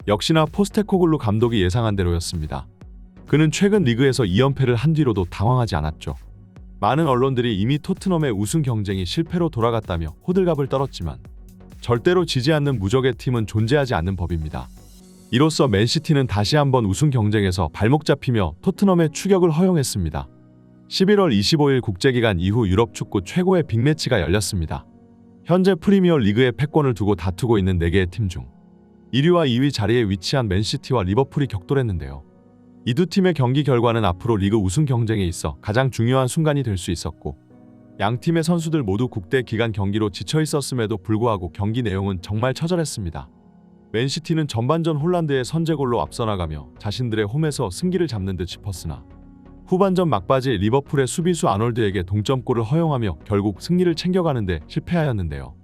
역시나 포스테코글루 감독이 예상한 대로였습니다. 그는 최근 리그에서 2연패를 한 뒤로도 당황하지 않았죠. 많은 언론들이 이미 토트넘의 우승 경쟁이 실패로 돌아갔다며 호들갑을 떨었지만 절대로 지지 않는 무적의 팀은 존재하지 않는 법입니다. 이로써 맨시티는 다시 한번 우승 경쟁에서 발목 잡히며 토트넘의 추격을 허용했습니다. 11월 25일 국제기간 이후 유럽 축구 최고의 빅매치가 열렸습니다. 현재 프리미어 리그의 패권을 두고 다투고 있는 4개의 팀 중 1위와 2위 자리에 위치한 맨시티와 리버풀이 격돌했는데요. 이 두 팀의 경기 결과는 앞으로 리그 우승 경쟁에 있어 가장 중요한 순간이 될 수 있었고, 양 팀의 선수들 모두 국대 기간 경기로 지쳐 있었음에도 불구하고 경기 내용은 정말 처절했습니다. 맨시티는 전반전 홀란드의 선제골로 앞서 나가며 자신들의 홈에서 승기를 잡는 듯 싶었으나 후반전 막바지 리버풀의 수비수 아놀드에게 동점골을 허용하며 결국 승리를 챙겨가는데 실패하였는데요.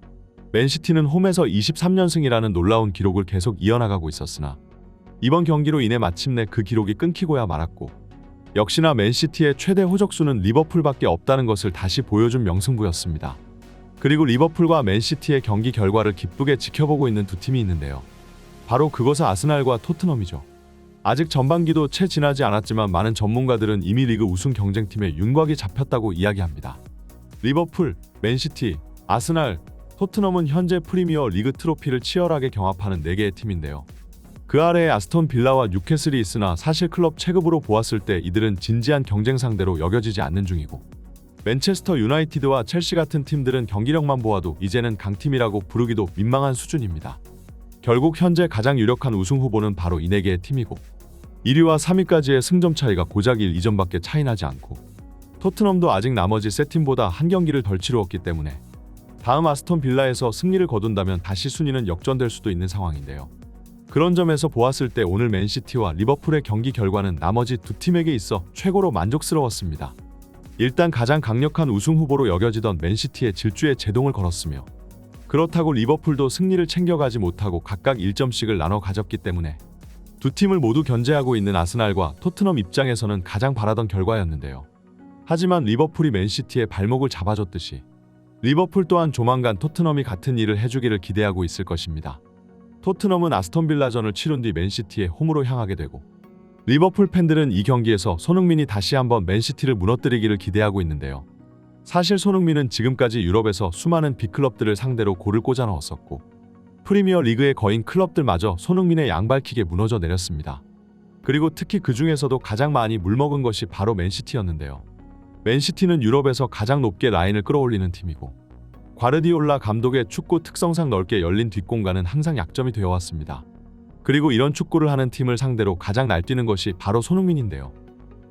맨시티는 홈에서 23연승이라는 놀라운 기록을 계속 이어나가고 있었으나 이번 경기로 인해 마침내 그 기록이 끊기고야 말았고, 역시나 맨시티의 최대 호적수는 리버풀밖에 없다는 것을 다시 보여준 명승부였습니다. 그리고 리버풀과 맨시티의 경기 결과를 기쁘게 지켜보고 있는 두 팀이 있는데요. 바로 그것은 아스날과 토트넘이죠. 아직 전반기도 채 지나지 않았지만 많은 전문가들은 이미 리그 우승 경쟁팀에 윤곽이 잡혔다고 이야기합니다. 리버풀, 맨시티, 아스날, 토트넘은 현재 프리미어 리그 트로피를 치열하게 경합하는 4개의 팀인데요. 그 아래에 아스톤 빌라와 뉴캐슬이 있으나 사실 클럽 체급으로 보았을 때 이들은 진지한 경쟁 상대로 여겨지지 않는 중이고, 맨체스터 유나이티드와 첼시 같은 팀들은 경기력만 보아도 이제는 강팀이라고 부르기도 민망한 수준입니다. 결국 현재 가장 유력한 우승 후보는 바로 이 4개의 팀이고, 1위와 3위까지의 승점 차이가 고작 1-2점밖에 차이 나지 않고, 토트넘도 아직 나머지 세 팀보다 한 경기를 덜 치루었기 때문에 다음 아스톤 빌라에서 승리를 거둔다면 다시 순위는 역전될 수도 있는 상황인데요. 그런 점에서 보았을 때 오늘 맨시티와 리버풀의 경기 결과는 나머지 두 팀에게 있어 최고로 만족스러웠습니다. 일단 가장 강력한 우승 후보로 여겨지던 맨시티의 질주에 제동을 걸었으며, 그렇다고 리버풀도 승리를 챙겨가지 못하고 각각 1점씩을 나눠 가졌기 때문에 두 팀을 모두 견제하고 있는 아스날과 토트넘 입장에서는 가장 바라던 결과였는데요. 하지만 리버풀이 맨시티의 발목을 잡아줬듯이 리버풀 또한 조만간 토트넘이 같은 일을 해주기를 기대하고 있을 것입니다. 토트넘은 아스톤 빌라전을 치룬 뒤 맨시티의 홈으로 향하게 되고, 리버풀 팬들은 이 경기에서 손흥민이 다시 한번 맨시티를 무너뜨리기를 기대하고 있는데요. 사실 손흥민은 지금까지 유럽에서 수많은 빅클럽들을 상대로 골을 꽂아 넣었었고, 프리미어 리그의 거인 클럽들마저 손흥민의 양발킥에 무너져 내렸습니다. 그리고 특히 그 중에서도 가장 많이 물먹은 것이 바로 맨시티였는데요. 맨시티는 유럽에서 가장 높게 라인을 끌어올리는 팀이고, 과르디올라 감독의 축구 특성상 넓게 열린 뒷공간은 항상 약점이 되어왔습니다. 그리고 이런 축구를 하는 팀을 상대로 가장 날뛰는 것이 바로 손흥민인데요.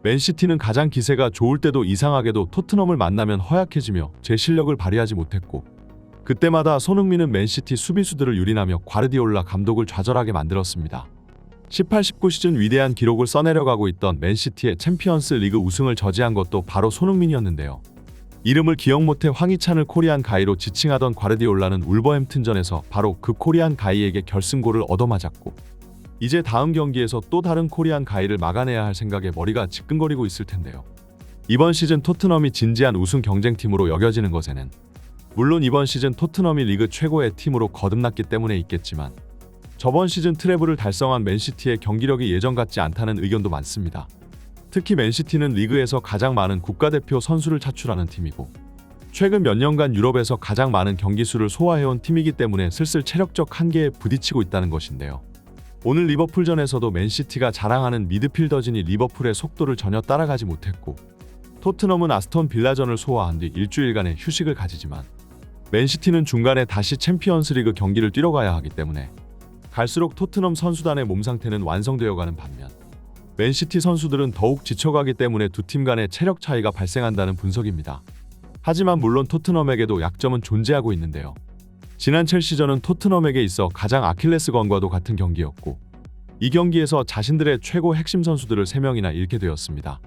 맨시티는 가장 기세가 좋을 때도 이상하게도 토트넘을 만나면 허약해지며 제 실력을 발휘하지 못했고, 그때마다 손흥민은 맨시티 수비수들을 유린하며 과르디올라 감독을 좌절하게 만들었습니다. 18-19 시즌 위대한 기록을 써내려가고 있던 맨시티의 챔피언스 리그 우승을 저지한 것도 바로 손흥민이었는데요. 이름을 기억 못해 황희찬을 코리안 가이로 지칭하던 과르디올라는 울버햄튼전에서 바로 그 코리안 가이에게 결승골을 얻어맞았고, 이제 다음 경기에서 또 다른 코리안 가이를 막아내야 할 생각에 머리가 지끈거리고 있을 텐데요. 이번 시즌 토트넘이 진지한 우승 경쟁팀으로 여겨지는 것에는 물론 이번 시즌 토트넘이 리그 최고의 팀으로 거듭났기 때문에 있겠지만, 저번 시즌 트래블을 달성한 맨시티의 경기력이 예전 같지 않다는 의견도 많습니다. 특히 맨시티는 리그에서 가장 많은 국가대표 선수를 차출하는 팀이고, 최근 몇 년간 유럽에서 가장 많은 경기 수를 소화해온 팀이기 때문에 슬슬 체력적 한계에 부딪히고 있다는 것인데요. 오늘 리버풀전에서도 맨시티가 자랑하는 미드필더진이 리버풀의 속도를 전혀 따라가지 못했고, 토트넘은 아스톤 빌라전을 소화한 뒤 일주일간의 휴식을 가지지만 맨시티는 중간에 다시 챔피언스리그 경기를 뛰러 가야 하기 때문에 갈수록 토트넘 선수단의 몸 상태는 완성되어가는 반면 맨시티 선수들은 더욱 지쳐가기 때문에 두 팀 간의 체력 차이가 발생한다는 분석입니다. 하지만 물론 토트넘에게도 약점은 존재하고 있는데요. 지난 첼시전은 토트넘에게 있어 가장 아킬레스건과도 같은 경기였고, 이 경기에서 자신들의 최고 핵심 선수들을 3명이나 잃게 되었습니다.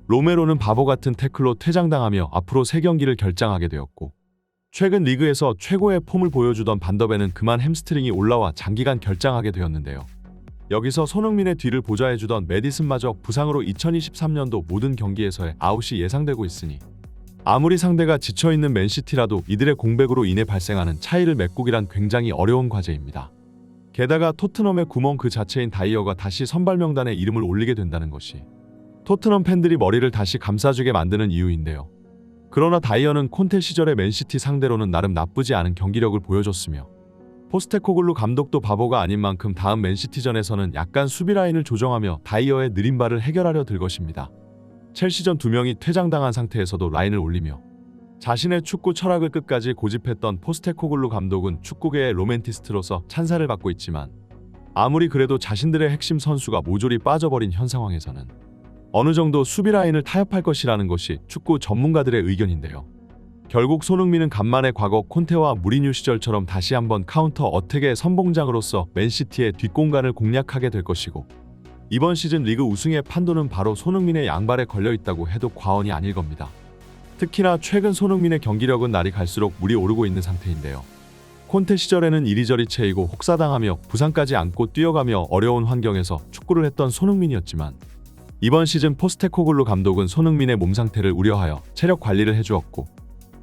로메로는 바보 같은 태클로 퇴장당하며 앞으로 3경기를 결장하게 되었고, 최근 리그에서 최고의 폼을 보여주던 반더벤은 그만 햄스트링이 올라와 장기간 결장하게 되었는데요. 여기서 손흥민의 뒤를 보좌해주던 매디슨마저 부상으로 2023년도 모든 경기에서의 아웃이 예상되고 있으니 아무리 상대가 지쳐있는 맨시티라도 이들의 공백으로 인해 발생하는 차이를 메꾸기란 굉장히 어려운 과제입니다. 게다가 토트넘의 구멍 그 자체인 다이어가 다시 선발 명단에 이름을 올리게 된다는 것이 토트넘 팬들이 머리를 다시 감싸주게 만드는 이유인데요. 그러나 다이어는 콘테 시절의 맨시티 상대로는 나름 나쁘지 않은 경기력을 보여줬으며 포스테코글루 감독도 바보가 아닌 만큼 다음 맨시티전에서는 약간 수비 라인을 조정하며 다이어의 느린 발을 해결하려 들 것입니다. 첼시전 2명이 퇴장당한 상태에서도 라인을 올리며 자신의 축구 철학을 끝까지 고집했던 포스테코글루 감독은 축구계의 로맨티스트로서 찬사를 받고 있지만 아무리 그래도 자신들의 핵심 선수가 모조리 빠져버린 현 상황에서는 어느 정도 수비 라인을 타협할 것이라는 것이 축구 전문가들의 의견인데요. 결국 손흥민은 간만에 과거 콘테와 무리뉴 시절처럼 다시 한번 카운터 어택의 선봉장으로서 맨시티의 뒷공간을 공략하게 될 것이고 이번 시즌 리그 우승의 판도는 바로 손흥민의 양발에 걸려있다고 해도 과언이 아닐 겁니다. 특히나 최근 손흥민의 경기력은 날이 갈수록 물이 오르고 있는 상태인데요. 콘테 시절에는 이리저리 채이고 혹사당하며 부상까지 안고 뛰어가며 어려운 환경에서 축구를 했던 손흥민이었지만 이번 시즌 포스테코글루 감독은 손흥민의 몸 상태를 우려하여 체력 관리를 해주었고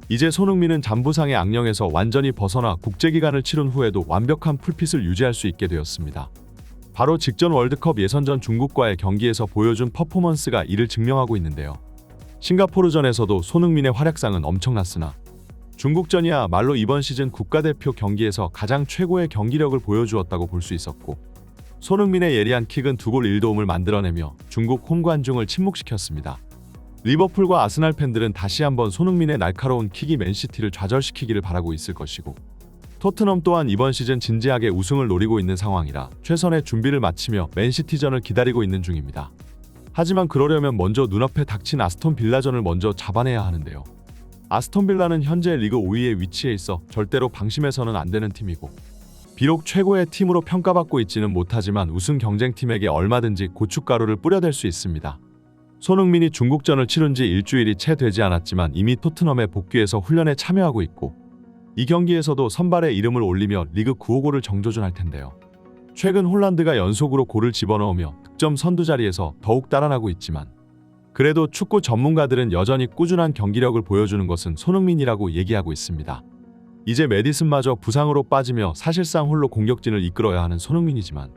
이제 손흥민은 잔부상의 악령에서 완전히 벗어나 국제기간을 치른 후에도 완벽한 풀핏을 유지할 수 있게 되었습니다. 바로 직전 월드컵 예선전 중국과의 경기에서 보여준 퍼포먼스가 이를 증명하고 있는데요. 싱가포르전에서도 손흥민의 활약상은 엄청났으나 중국전이야말로 이번 시즌 국가대표 경기에서 가장 최고의 경기력을 보여주었다고 볼 수 있었고 손흥민의 예리한 킥은 2골 1도움을 만들어내며 중국 홈 관중을 침묵시켰습니다. 리버풀과 아스날 팬들은 다시 한번 손흥민의 날카로운 킥이 맨시티를 좌절시키기를 바라고 있을 것이고 토트넘 또한 이번 시즌 진지하게 우승을 노리고 있는 상황이라 최선의 준비를 마치며 맨시티전을 기다리고 있는 중입니다. 하지만 그러려면 먼저 눈앞에 닥친 아스톤 빌라전을 먼저 잡아내야 하는데요. 아스톤 빌라는 현재 리그 5위에 위치해 있어 절대로 방심해서는 안 되는 팀이고 비록 최고의 팀으로 평가받고 있지는 못하지만 우승 경쟁팀에게 얼마든지 고춧가루를 뿌려댈 수 있습니다. 손흥민이 중국전을 치른 지 일주일이 채 되지 않았지만 이미 토트넘에 복귀해서 훈련에 참여하고 있고 이 경기에서도 선발에 이름을 올리며 리그 9호 골을 정조준할 텐데요. 최근 홀란드가 연속으로 골을 집어넣으며 득점 선두 자리에서 더욱 달아나고 있지만 그래도 축구 전문가들은 여전히 꾸준한 경기력을 보여주는 것은 손흥민이라고 얘기하고 있습니다. 이제 메디슨마저 부상으로 빠지며 사실상 홀로 공격진을 이끌어야 하는 손흥민이지만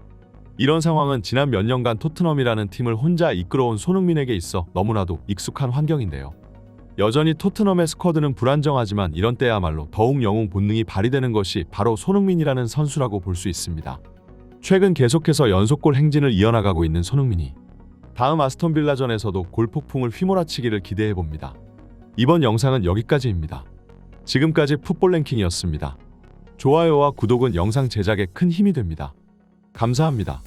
이런 상황은 지난 몇 년간 토트넘이라는 팀을 혼자 이끌어온 손흥민에게 있어 너무나도 익숙한 환경인데요. 여전히 토트넘의 스쿼드는 불안정하지만 이런 때야말로 더욱 영웅 본능이 발휘되는 것이 바로 손흥민이라는 선수라고 볼 수 있습니다. 최근 계속해서 연속골 행진을 이어나가고 있는 손흥민이 다음 아스톤 빌라전에서도 골폭풍을 휘몰아치기를 기대해봅니다. 이번 영상은 여기까지입니다. 지금까지 풋볼 랭킹이었습니다. 좋아요와 구독은 영상 제작에 큰 힘이 됩니다. 감사합니다.